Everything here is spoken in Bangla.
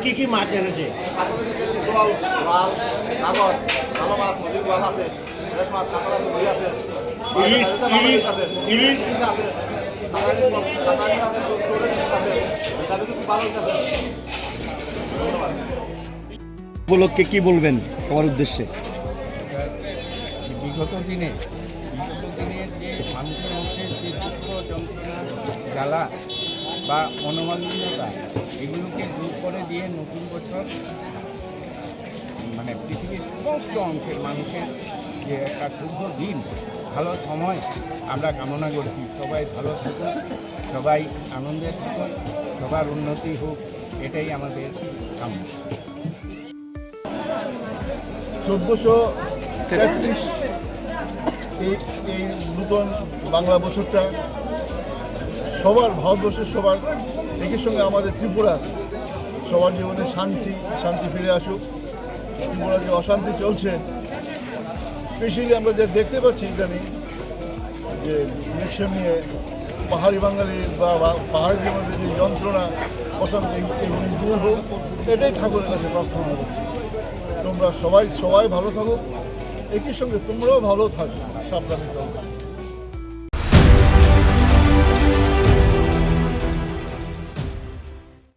কি কি মাছ এনেছে? চিতল, লাল, সাগর, ভালো মাছ, নদীর গোয়াল আছে, ফ্রেশ মাছ, কাঁকড়া নদী আছে, ইলিশ, ইলিশ, আছে, ইলিশ। আছে, কাঁকড়া আছে, স্টোরেজ আছে, তাহলে খুব ভালো আছে। উপলক্ষে কি বলবেন সবার উদ্দেশ্যে? বিগত দিনের যে মানুষের মধ্যে যে দুঃখ যন্ত্রণা জ্বালা বা মনোমালিন্যতা এগুলোকে দূর করে দিয়ে নতুন বছর মানে পৃথিবীর সমস্ত অংশের মানুষের যে একটা শুভ দিন ভালো সময় আমরা কামনা করছি। সবাই ভালো থাকুন, সবাই আনন্দে থাকুন, সবার উন্নতি হোক, এটাই আমাদের কামনা। 1433 এই নূতন বাংলা বছরটা সবার, ভারতবর্ষের সবার, একই সঙ্গে আমাদের ত্রিপুরা সবার জীবনে শান্তি ফিরে আসুক। ত্রিপুরার যে অশান্তি চলছে, স্পেশালি আমরা যা দেখতে পাচ্ছি ইদানিং যে ইলেকশন নিয়ে পাহাড়ি বাঙালি বা পাহাড়িদের মধ্যে যে যন্ত্রণা অশান্তি এগুলি দূর হোক, এটাই ঠাকুরের কাছে প্রার্থনা করছি। তোমরা সবাই ভালো থাকো, একই সঙ্গে তোমরাও ভালো থাকো, সাবধানে থাকো।